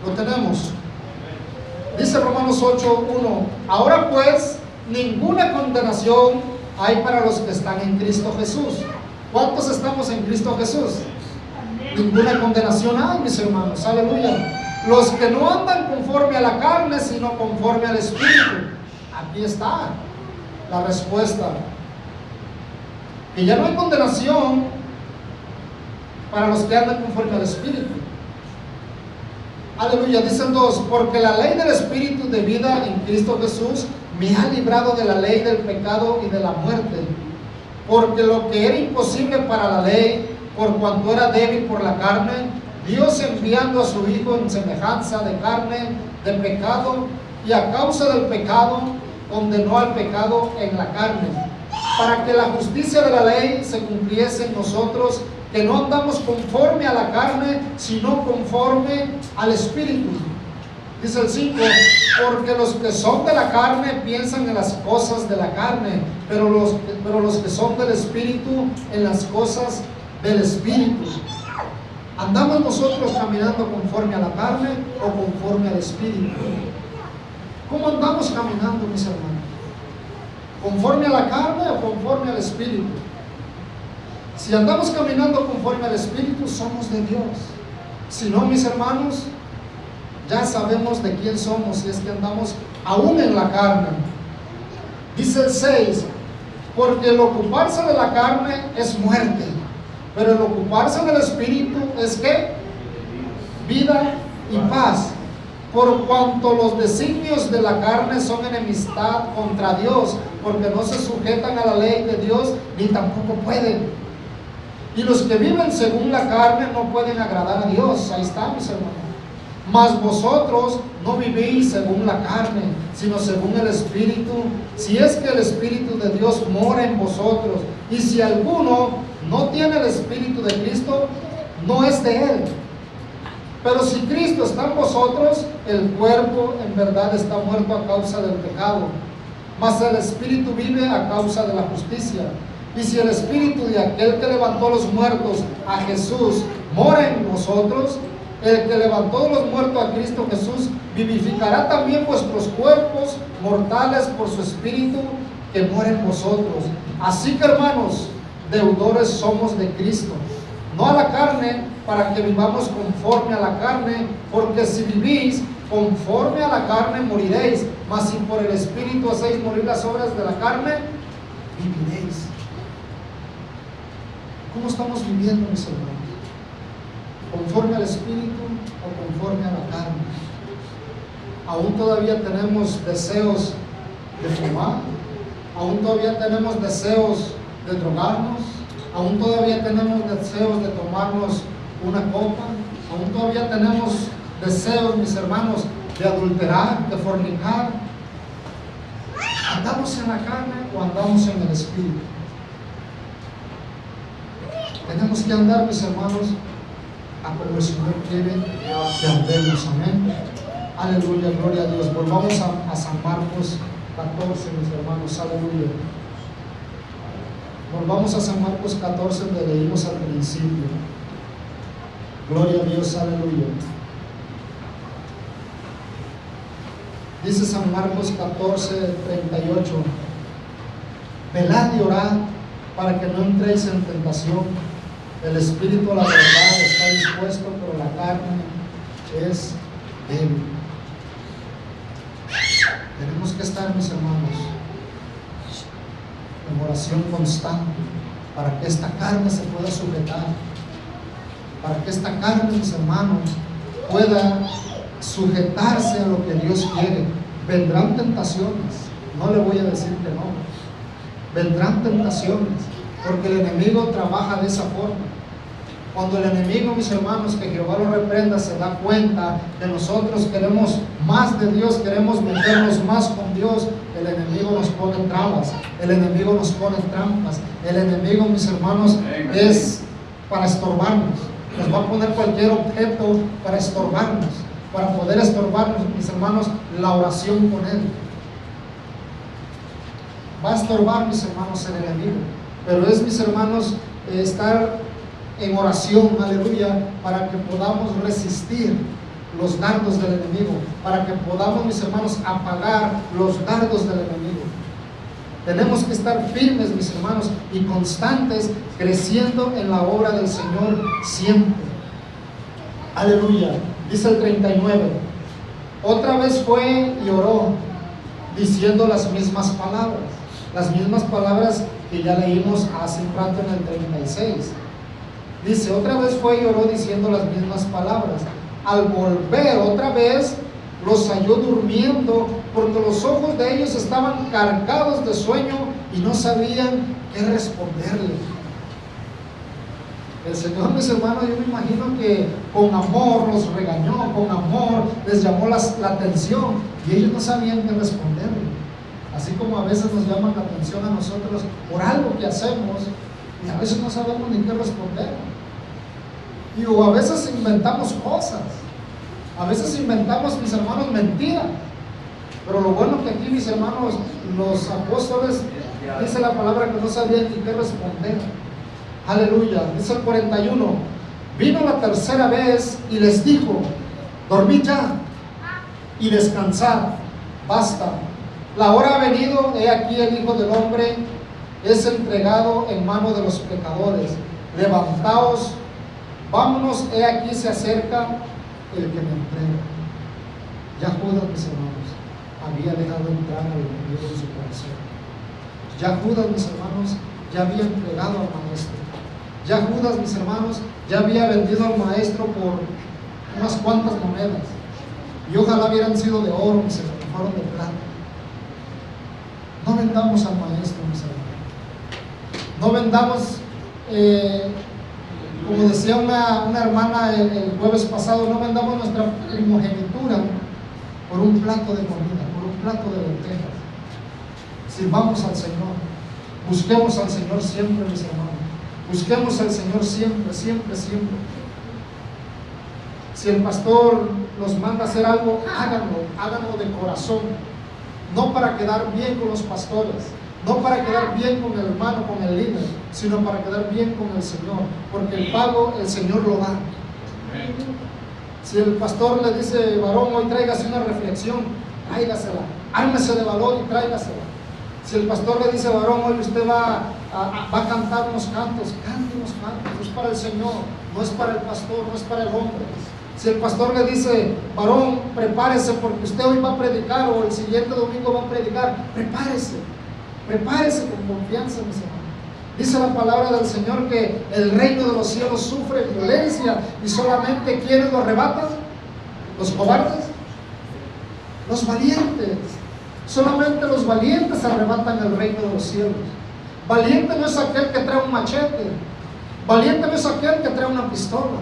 Lo tenemos. Dice Romanos 8, 1. Ahora pues, ninguna condenación hay para los que están en Cristo Jesús. ¿Cuántos estamos en Cristo Jesús? Ninguna condenación hay, mis hermanos, aleluya. Los que no andan conforme a la carne, sino conforme al Espíritu. Aquí está la respuesta. Que ya no hay condenación para los que andan conforme al Espíritu. Aleluya, dicen dos, porque la ley del Espíritu de vida en Cristo Jesús me ha librado de la ley del pecado y de la muerte. Porque lo que era imposible para la ley, por cuanto era débil por la carne, Dios enviando a su Hijo en semejanza de carne, de pecado, y a causa del pecado, condenó al pecado en la carne, para que la justicia de la ley se cumpliese en nosotros, que no andamos conforme a la carne, sino conforme al Espíritu. Dice el 5, porque los que son de la carne piensan en las cosas de la carne, pero los que son del Espíritu en las cosas del Espíritu. ¿Andamos nosotros caminando conforme a la carne o conforme al Espíritu? ¿Cómo andamos caminando, mis hermanos? ¿Conforme a la carne o conforme al Espíritu? Si andamos caminando conforme al Espíritu, somos de Dios. Si no, mis hermanos, ya sabemos de quién somos, si es que andamos aún en la carne. Dice el 6, porque el ocuparse de la carne es muerte, pero el ocuparse del Espíritu es ¿qué? Vida y paz. Por cuanto los designios de la carne son enemistad contra Dios, porque no se sujetan a la ley de Dios, ni tampoco pueden. Y los que viven según la carne no pueden agradar a Dios. Ahí está, mis hermanos. Mas vosotros no vivís según la carne, sino según el Espíritu, si es que el Espíritu de Dios mora en vosotros. Y si alguno no tiene el Espíritu de Cristo, no es de él. Pero si Cristo está en vosotros, el cuerpo en verdad está muerto a causa del pecado, mas el Espíritu vive a causa de la justicia. Y si el Espíritu de aquel que levantó los muertos a Jesús mora en vosotros, el que levantó los muertos a Cristo Jesús vivificará también vuestros cuerpos mortales por su Espíritu que mora en vosotros. Así que, hermanos, deudores somos de Cristo, no a la carne, para que vivamos conforme a la carne, porque si vivís conforme a la carne moriréis, mas si por el Espíritu hacéis morir las obras de la carne, viviréis. ¿Cómo estamos viviendo, mis hermanos? ¿Conforme al Espíritu o conforme a la carne? Aún todavía tenemos deseos de fumar, aún todavía tenemos deseos de drogarnos, aún todavía tenemos deseos de tomarnos una copa, aún todavía tenemos deseos, mis hermanos, de adulterar, de fornicar. ¿Andamos en la carne o andamos en el Espíritu? Tenemos que andar, mis hermanos, a como el Señor quiere que andemos. Amén. Aleluya, gloria a Dios. Volvamos a San Marcos 14, mis hermanos. Aleluya. Volvamos a San Marcos 14, donde leímos al principio. Gloria a Dios, aleluya. Dice San Marcos 14, 38. Velad y orad para que no entréis en tentación. El espíritu a la verdad está dispuesto, pero la carne es débil. Tenemos que estar, mis hermanos, en oración constante para que esta carne se pueda sujetar, para que esta carne, mis hermanos, pueda sujetarse a lo que Dios quiere. Vendrán tentaciones, no le voy a decir que no. Vendrán tentaciones, porque el enemigo trabaja de esa forma. Cuando el enemigo, mis hermanos, que Jehová lo reprenda, se da cuenta que nosotros queremos más de Dios, queremos meternos más con Dios, el enemigo nos pone trabas, el enemigo nos pone trampas. El enemigo, mis hermanos, es para estorbarnos. Nos va a poner cualquier objeto para estorbarnos, para poder estorbarnos, mis hermanos, la oración con Él. Va a estorbar, mis hermanos, el enemigo. Pero es, mis hermanos, estar en oración, aleluya, para que podamos resistir los dardos del enemigo, para que podamos, mis hermanos, apagar los dardos del enemigo. Tenemos que estar firmes, mis hermanos, y constantes, creciendo en la obra del Señor siempre. Aleluya. Dice el 39. Otra vez fue y oró, diciendo las mismas palabras que ya leímos hace un rato en el 36. Dice, otra vez fue y oró diciendo las mismas palabras. Al volver otra vez, los halló durmiendo, porque los ojos de ellos estaban cargados de sueño y no sabían qué responderle. El Señor, mis hermanos, yo me imagino que con amor los regañó, con amor les llamó la atención, y ellos no sabían qué responderle. Así como a veces nos llaman la atención a nosotros por algo que hacemos, y a veces no sabemos ni qué responder. Y o a veces inventamos cosas, a veces inventamos, mis hermanos, mentiras. Pero lo bueno que aquí, mis hermanos, los apóstoles, dice la palabra que no sabían ni qué responder. Aleluya. Dice el 41. Vino la tercera vez y les dijo, dormid ya y descansad, basta. La hora ha venido, he aquí el Hijo del Hombre es entregado en mano de los pecadores. Levantaos, vámonos, he aquí se acerca el que me entrega. Ya Judas, mis hermanos, había dejado entrar al enemigo en su corazón. Ya Judas, mis hermanos, ya había entregado al maestro. Ya Judas, mis hermanos, ya había vendido al maestro por unas cuantas monedas. Y ojalá hubieran sido de oro, mis hermanos, fueron de plata. No vendamos al maestro, mis hermanos. No vendamos, como decía una hermana el jueves pasado, no vendamos nuestra primogenitura por un plato de comida, por un plato de lentejas. Sirvamos al Señor. Busquemos al Señor siempre, mis hermanos. Busquemos al Señor siempre, siempre, siempre. Si el pastor nos manda a hacer algo, háganlo de corazón. No para quedar bien con los pastores, no para quedar bien con el hermano, con el líder, sino para quedar bien con el Señor, porque el pago el Señor lo da. Si el pastor le dice, varón, hoy tráigase una reflexión, tráigasela, ármese de valor y tráigasela. Si el pastor le dice, varón, hoy usted va a cantar unos cantos, cante unos cantos, es para el Señor, no es para el pastor, no es para el hombre. Si el pastor le dice, varón, prepárese porque usted hoy va a predicar o el siguiente domingo va a predicar, prepárese con confianza, mis hermanos. Dice la palabra del Señor que el reino de los cielos sufre violencia y solamente ¿quiénes lo arrebatan? ¿Los cobardes? Los valientes. Solamente los valientes arrebatan el reino de los cielos. Valiente no es aquel que trae un machete. Valiente no es aquel que trae una pistola.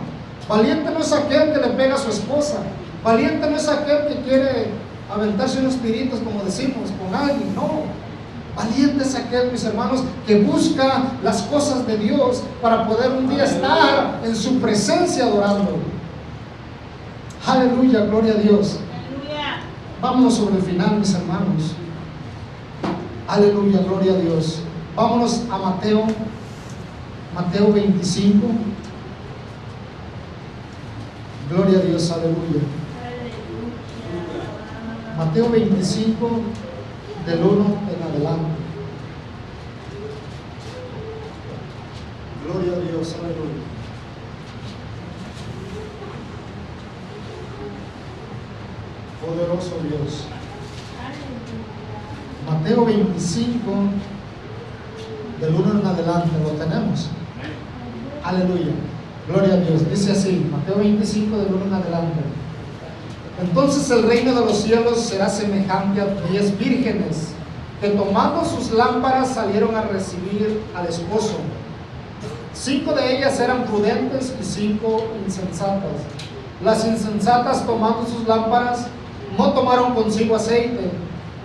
Valiente no es aquel que le pega a su esposa. Valiente no es aquel que quiere aventarse unos tiritos, como decimos, con alguien. No. Valiente es aquel, mis hermanos, que busca las cosas de Dios para poder un día estar en su presencia adorando. Aleluya, gloria a Dios. Vámonos sobre el final, mis hermanos. Aleluya, gloria a Dios. Vámonos a Mateo 25. Gloria a Dios, aleluya. Mateo 25, del 1 en adelante. Gloria a Dios, aleluya. Poderoso Dios. Mateo 25, del 1 en adelante, ¿lo tenemos? Aleluya. Gloria a Dios. Dice así, Mateo 25, del 1 en adelante. Entonces el reino de los cielos será semejante a 10 vírgenes que tomando sus lámparas salieron a recibir al esposo. 5 de ellas eran prudentes y 5 insensatas. Las insensatas, tomando sus lámparas, no tomaron consigo aceite,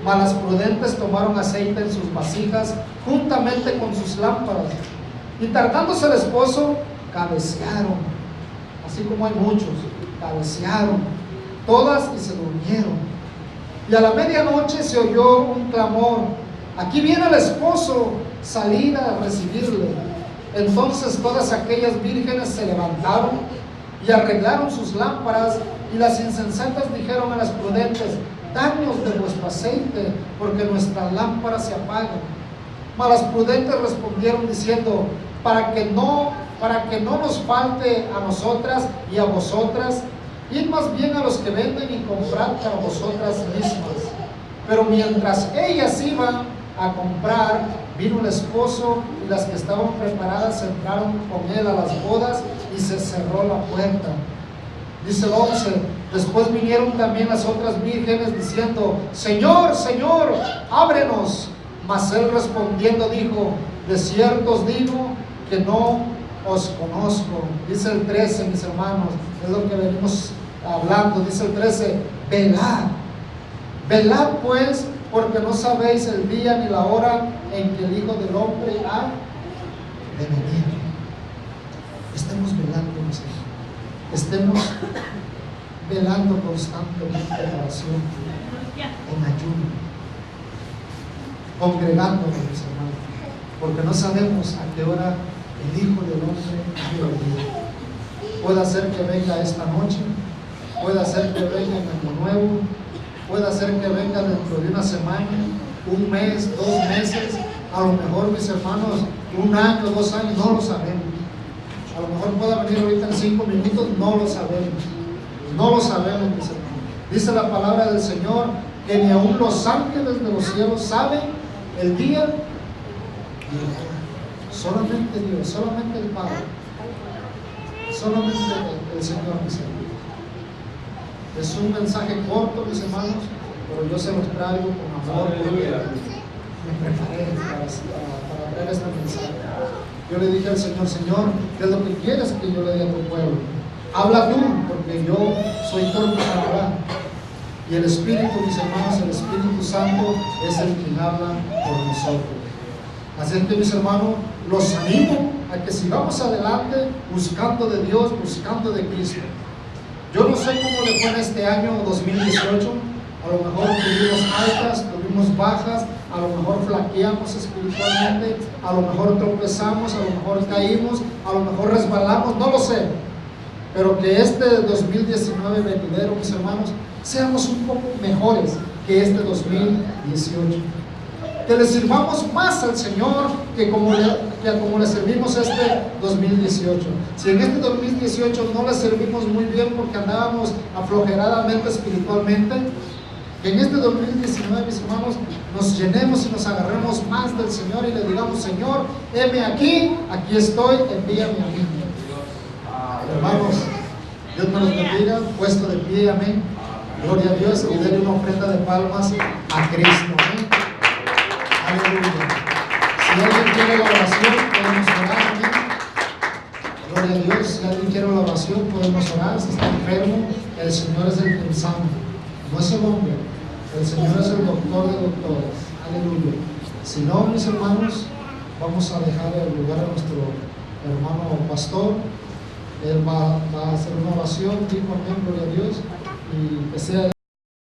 mas las prudentes tomaron aceite en sus vasijas juntamente con sus lámparas. Y tardándose el esposo, cabecearon, así como hay muchos, cabecearon todas y se durmieron. Y a la medianoche se oyó un clamor: aquí viene el esposo, salid a recibirle. Entonces todas aquellas vírgenes se levantaron y arreglaron sus lámparas, y las insensatas dijeron a las prudentes: danos de vuestro aceite, porque nuestras lámparas se apagan. Mas las prudentes respondieron diciendo: para que no nos falte a nosotras y a vosotras, id más bien a los que venden y comprad para vosotras mismas. Pero mientras ellas iban a comprar, vino el esposo, y las que estaban preparadas entraron con él a las bodas, y se cerró la puerta. Dice el 11: después vinieron también las otras vírgenes diciendo: Señor, Señor, ábrenos. Mas él respondiendo dijo: de cierto os digo que no os conozco. Dice el 13, mis hermanos, es lo que venimos hablando. Dice el 13: velad, velad pues, porque no sabéis el día ni la hora en que el Hijo del Hombre ha de venir. Estemos velando, mis hermanos. Estemos velando constantemente en oración, en ayuno, congregándonos, mis hermanos, porque no sabemos a qué hora el Hijo del Hombre ha de venir. Puede ser que venga esta noche, puede ser que venga en Año Nuevo, puede ser que venga dentro de una semana, un mes, 2 meses, a lo mejor, mis hermanos, 1 año, 2 años, no lo sabemos. A lo mejor pueda venir ahorita en 5 minutos, no lo sabemos. No lo sabemos, mis hermanos. Dice la palabra del Señor que ni aun los ángeles de los cielos saben el día y la hora. Solamente Dios, solamente el Padre, solamente el Señor, mis hermanos. Es un mensaje corto, mis hermanos, pero yo se los traigo con amor, porque me preparé para traer este mensaje. Yo le dije al Señor: Señor, ¿qué es lo que quieres que yo le diga a tu pueblo? Habla tú, porque yo soy torpe para hablar. Y el Espíritu, mis hermanos, el Espíritu Santo es el quien habla por nosotros. Así que, mis hermanos, los animo a que sigamos adelante buscando de Dios, buscando de Cristo. Yo no sé cómo le fue en este año 2018. A lo mejor tuvimos altas, tuvimos bajas, a lo mejor flaqueamos espiritualmente, a lo mejor tropezamos, a lo mejor caímos, a lo mejor resbalamos, no lo sé. Pero que este 2019 venidero, mis hermanos, seamos un poco mejores que este 2018. Que le sirvamos más al Señor que como le servimos este 2018. Si en este 2018 no le servimos muy bien porque andábamos aflojeradamente espiritualmente, que en este 2019, mis hermanos, nos llenemos y nos agarremos más del Señor y le digamos: Señor, heme aquí estoy, envíame a mí. Hermanos, Dios me los bendiga, puesto de pie, amén. Gloria a Dios, y denle una ofrenda de palmas a Cristo, amén. Aleluya. Si alguien quiere la oración, podemos orar, amén. Gloria a Dios. Si alguien quiere la oración, podemos orar. Si está enfermo, el Señor es el que sana, no es el hombre. El Señor es el doctor de doctores. Aleluya. Si no, mis hermanos, vamos a dejar el lugar a nuestro hermano pastor. Él va a hacer una oración, dijo amén, gloria a Dios, y que sea